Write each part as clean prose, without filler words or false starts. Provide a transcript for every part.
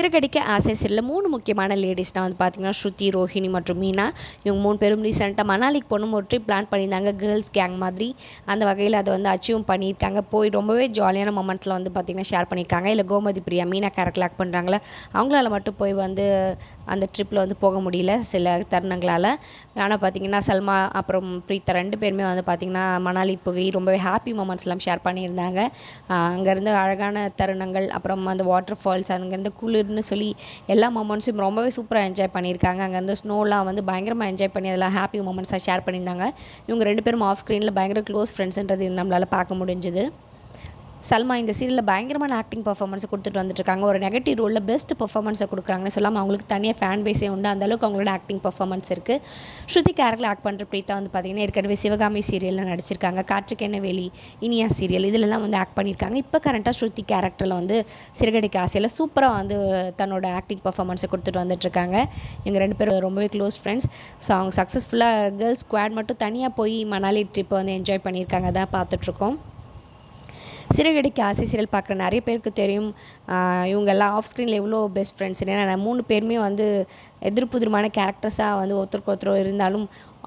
சிறகடிக்க ஆசை சீரியலில் 3 முக்கியமான லேடிஸ்னால் வந்து பார்த்திங்கன்னா ஸ்ருதி, ரோஹிணி மற்றும் மீனா. இவங்க 3 பேரும் ரீசெண்டாக மணாலிக்கு போகணும் ஒரு ட்ரிப் பிளான் பண்ணியிருந்தாங்க, கேர்ள்ஸ் கேங் மாதிரி. அந்த வகையில் அதை வந்து அச்சீவும் பண்ணியிருக்காங்க. போய் ரொம்பவே ஜாலியான மொமெண்ட்ஸில் வந்து பார்த்திங்கன்னா ஷேர் பண்ணியிருக்காங்க. இல்லை கோமதி பிரியா மீனா கேரக்டர் ஆக்ட் பண்ணுறாங்களே, அவங்களால மட்டும் போய் வந்து அந்த ட்ரிப்பில் வந்து போக முடியல சில தருணங்களால். ஆனால் பார்த்திங்கன்னா சல்மா அப்புறம் பிரீத்தா 2 பேருமே வந்து பார்த்திங்கன்னா மணாலி போய் ரொம்பவே ஹாப்பி மொமெண்ட்ஸ்லாம் ஷேர் பண்ணியிருந்தாங்க. அங்கேருந்து அழகான தருணங்கள், அப்புறம் அந்த வாட்டர் ஃபால்ஸ், அங்கேருந்து குளிர்னு சொல்லி எல்லா மொமெண்ட்ஸும் ரொம்பவே சூப்பராக என்ஜாய் பண்ணியிருக்காங்க. அங்கேருந்து ஸ்னோலாம் வந்து பயங்கரமாக என்ஜாய் பண்ணி அதெல்லாம் ஹாப்பி மொமெண்ட்ஸாக ஷேர் பண்ணியிருந்தாங்க. இவங்க 2 பேரும் ஆஃப் ஸ்க்ரீனில் பயங்கர க்ளோஸ் ஃப்ரெண்ட்ஸ்ன்றது நம்மளால் பார்க்க முடிஞ்சுது. சல்மா இந்த சீரியலில் பயங்கரமான ஆக்டிங் பர்ஃபார்மன்ஸை கொடுத்துட்டு வந்துட்டுருக்காங்க. ஒரு நெகட்டிவ் ரோலில் பெஸ்ட் பர்ஃபார்மன்ஸை கொடுக்குறாங்கன்னு சொல்லாமல் அவங்களுக்கு தனியாக ஃபேன் பேஸே உண்டு. அந்தளவுக்கு அவங்களோட ஆக்டிங் பர்ஃபார்மன்ஸ் இருக்குது. ஸ்ருதி கேரக்டரில் ஆக்ட் பண்ணுற பிரீத்தா வந்து பார்த்திங்கன்னா ஏற்கனவே சிவகாமி சீரியலில் நடிச்சிருக்காங்க. காற்றுக்கென்ன வேலி, இனியா சீரியல் இதிலெல்லாம் வந்து ஆக்ட் பண்ணியிருக்காங்க. இப்போ கரண்ட்டாக ஸ்ருதி கேரக்டரில் வந்து சிறகடிக்க ஆசையில் சூப்பராக வந்து தன்னோட ஆக்டிங் பர்ஃபார்மன்ஸை கொடுத்துட்டு வந்துட்டுருக்காங்க. இவங்க 2 பேரும் ரொம்பவே க்ளோஸ் ஃப்ரெண்ட்ஸ். ஸோ அவங்க சக்ஸஸ்ஃபுல்லாக கேர்ள்ஸ் ஸ்குவாட் மட்டும் தனியாக போய் மணாலி ட்ரிப்பை வந்து என்ஜாய் பண்ணியிருக்காங்க. அதான் பார்த்துட்ருக்கோம். சிறகடிக்க ஆசை சீரியல் பார்க்குற நிறைய பேருக்கு தெரியும் இவங்கெல்லாம் ஆஃப் ஸ்க்ரீனில் எவ்வளோ பெஸ்ட் ஃப்ரெண்ட்ஸ். ஏன்னா 3 பேருமே வந்து எதிர்ப்புதிரமான கேரக்டர்ஸாக வந்து ஒருத்தருக்கு ஒருத்தர் இருந்தாலும்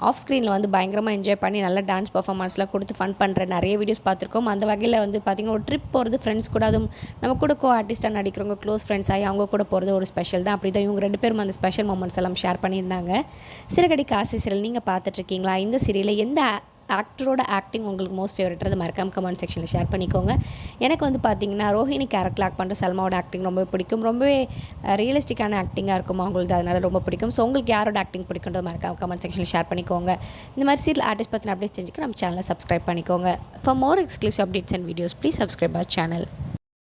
ஆஃப் ஸ்க்ரீனில் வந்து பயங்கரமாக என்ஜாய் பண்ணி நல்ல டான்ஸ் பர்ஃபார்மன்ஸ்லாம் கொடுத்து ஃபன் பண்ணுற நிறைய வீடியோஸ் பார்த்துருக்கோம். அந்த வகையில் வந்து பார்த்திங்கன்னா ஒரு ட்ரிப் போகிறது ஃப்ரெண்ட்ஸ் கூட, அதுவும் நம்ம கூட ஆர்டிஸ்ட்டாக நடிக்கிறவங்க க்ளோஸ் ஃப்ரெண்ட்ஸ் ஆகி அவங்க கூட போகிறது ஒரு ஸ்பெஷல் தான். அப்படி தான் இவங்க 2 பேரும் அந்த ஸ்பெஷல் மொமெண்ட்ஸ் எல்லாம் ஷேர் பண்ணியிருந்தாங்க. சிறகடிக்க ஆசை சீரியல் நீங்கள் பார்த்துட்ருக்கீங்களா? இந்த சீரியலில் எந்த ஆக்டரோட ஆக்டிங் உங்களுக்கு மோஸ்ட் ஃபேவரட் மறக்காம கமெண்ட் செக்ஷனில் ஷேர் பண்ணிக்கோங்க. எனக்கு வந்து பார்த்திங்கன்னா ரோஹிணி கேரக்டர் ஆக்ட் பண்ணுற சல்மாவோட ஆக்டிங் ரொம்ப பிடிக்கும். ரொம்பவே ரியலிஸ்டிக்கான ஆக்டிங்காக இருக்கும் அவங்களுக்கு, அதனால் ரொம்ப பிடிக்கும். ஸோ உங்களுக்கு யாரோட ஆக்டிங் பிடிக்குன்றது மறக்காம கமெண்ட் செக்ஷனில் ஷேர் பண்ணிக்கோங்க. இந்த மாதிரி சீரியல் ஆர்டிஸ்ட் பற்றின அப்டேட்ஸ் தெரிஞ்சுக்க நம்ம சேனலை சப்ஸ்கிரைப் பண்ணிக்கோங்க. For more exclusive updates and videos please subscribe our channel.